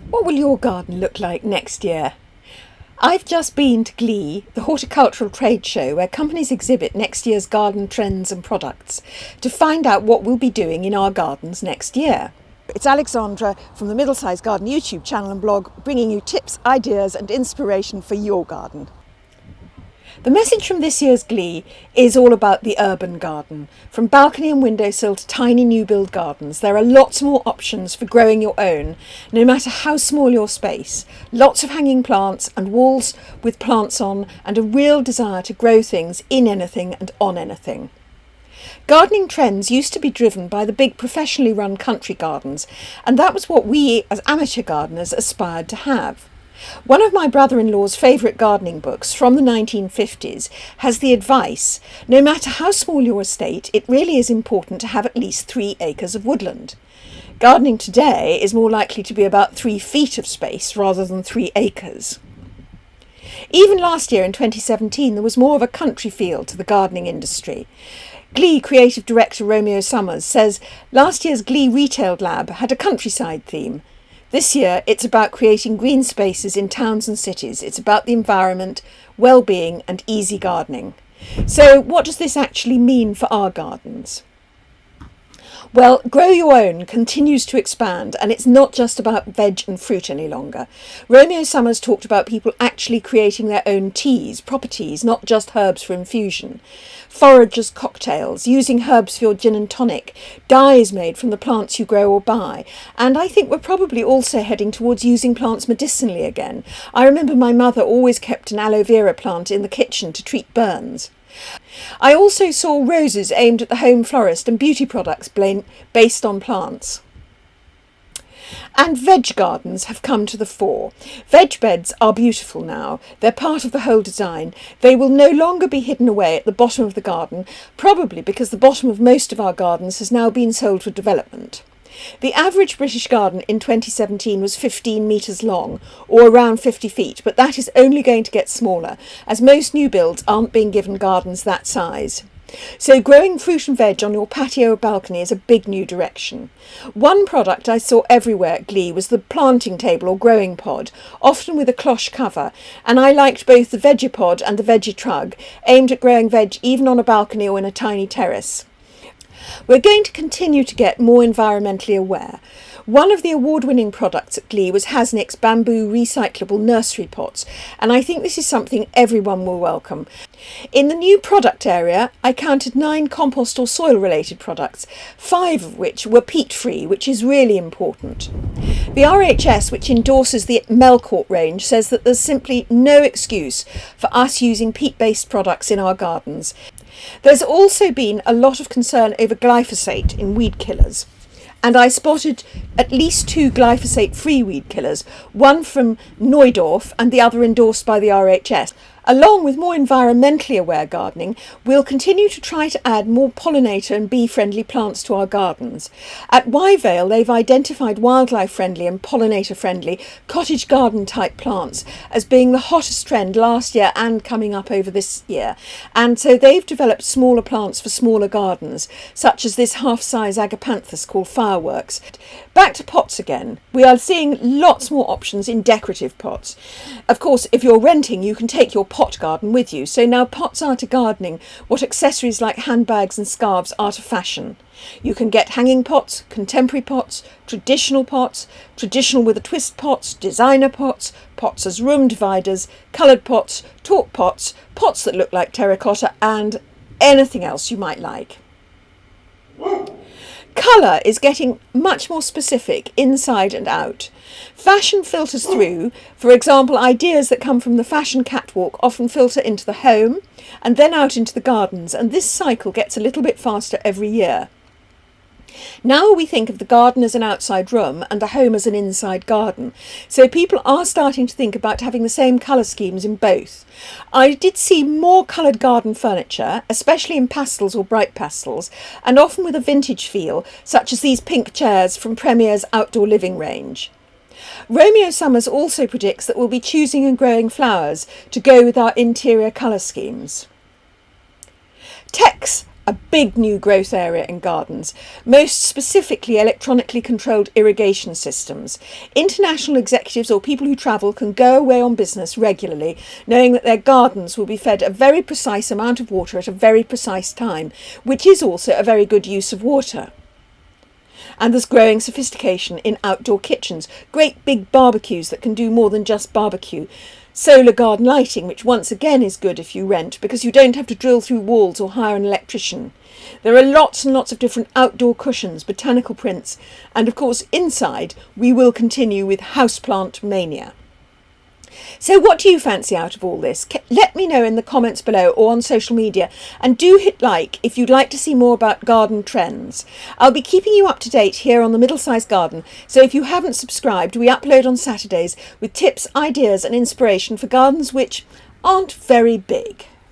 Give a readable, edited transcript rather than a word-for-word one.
What will your garden look like next year? I've just been to GLEE, the horticultural trade show where companies exhibit next year's garden trends and products, to find out what we'll be doing in our gardens next year. It's Alexandra from the Middlesized Garden YouTube channel and blog, bringing you tips, ideas and inspiration for your garden. The message from this year's GLEE is all about the urban garden. From balcony and windowsill to tiny new build gardens, there are lots more options for growing your own, no matter how small your space. Lots of hanging plants and walls with plants on, and a real desire to grow things in anything and on anything. Gardening trends used to be driven by the big professionally run country gardens, and that was what we as amateur gardeners aspired to have. One of my brother-in-law's favourite gardening books from the 1950s has the advice, no matter how small your estate, it really is important to have at least 3 acres of woodland. Gardening today is more likely to be about 3 feet of space rather than 3 acres. Even last year in 2017 there was more of a country feel to the gardening industry. GLEE creative director Romeo Summers says last year's GLEE Retail Lab had a countryside theme. This year it's about creating green spaces in towns and cities. It's about the environment, well-being and easy gardening. So what does this actually mean for our gardens? Well, Grow Your Own continues to expand, and it's not just about veg and fruit any longer. Romeo Summers talked about people actually creating their own teas, proper teas, not just herbs for infusion. Foragers' cocktails, using herbs for your gin and tonic, dyes made from the plants you grow or buy. And I think we're probably also heading towards using plants medicinally again. I remember my mother always kept an aloe vera plant in the kitchen to treat burns. I also saw roses aimed at the home florist and beauty products based on plants. And veg gardens have come to the fore. Veg beds are beautiful now. They're part of the whole design. They will no longer be hidden away at the bottom of the garden, probably because the bottom of most of our gardens has now been sold for development. The average British garden in 2017 was 15 metres long, or around 50 feet, but that is only going to get smaller, as most new builds aren't being given gardens that size. So growing fruit and veg on your patio or balcony is a big new direction. One product I saw everywhere at GLEE was the planting table or growing pod, often with a cloche cover, and I liked both the Vegipod and the Vegitrug, aimed at growing veg even on a balcony or in a tiny terrace. We're going to continue to get more environmentally aware. One of the award-winning products at GLEE was Hasnick's bamboo recyclable nursery pots, and I think this is something everyone will welcome. In the new product area, I counted 9 compost or soil-related products, 5 of which were peat-free, which is really important. The RHS, which endorses the Melcourt range, says that there's simply no excuse for us using peat-based products in our gardens. There's also been a lot of concern over glyphosate in weed killers, and I spotted at least 2 glyphosate-free weed killers, one from Neudorf and the other endorsed by the RHS. Along with more environmentally aware gardening, we'll continue to try to add more pollinator and bee-friendly plants to our gardens. At Wyvale, they've identified wildlife-friendly and pollinator-friendly cottage garden-type plants as being the hottest trend last year and coming up over this year. And so they've developed smaller plants for smaller gardens, such as this half-size agapanthus called Fireworks. Back to pots again. We are seeing lots more options in decorative pots. Of course, if you're renting, you can take your pot garden with you. So now pots are to gardening what accessories like handbags and scarves are to fashion. You can get hanging pots, contemporary pots, traditional with a twist pots, designer pots, pots as room dividers, coloured pots, talk pots, pots that look like terracotta, and anything else you might like. Colour is getting much more specific inside and out. Fashion filters through. For example, ideas that come from the fashion catwalk often filter into the home and then out into the gardens, and this cycle gets a little bit faster every year. Now we think of the garden as an outside room and the home as an inside garden. So people are starting to think about having the same colour schemes in both. I did see more coloured garden furniture, especially in pastels or bright pastels, and often with a vintage feel, such as these pink chairs from Premier's outdoor living range. Romeo Summers also predicts that we'll be choosing and growing flowers to go with our interior colour schemes. Techs a big new growth area in gardens, most specifically electronically controlled irrigation systems. International executives or people who travel can go away on business regularly, knowing that their gardens will be fed a very precise amount of water at a very precise time, which is also a very good use of water. And there's growing sophistication in outdoor kitchens, great big barbecues that can do more than just barbecue. Solar garden lighting, which once again is good if you rent, because you don't have to drill through walls or hire an electrician. There are lots and lots of different outdoor cushions, botanical prints, and of course inside we will continue with houseplant mania. So what do you fancy out of all this? Let me know in the comments below or on social media, and do hit like if you'd like to see more about garden trends. I'll be keeping you up to date here on the Middlesized Garden, so if you haven't subscribed, we upload on Saturdays with tips, ideas and inspiration for gardens which aren't very big.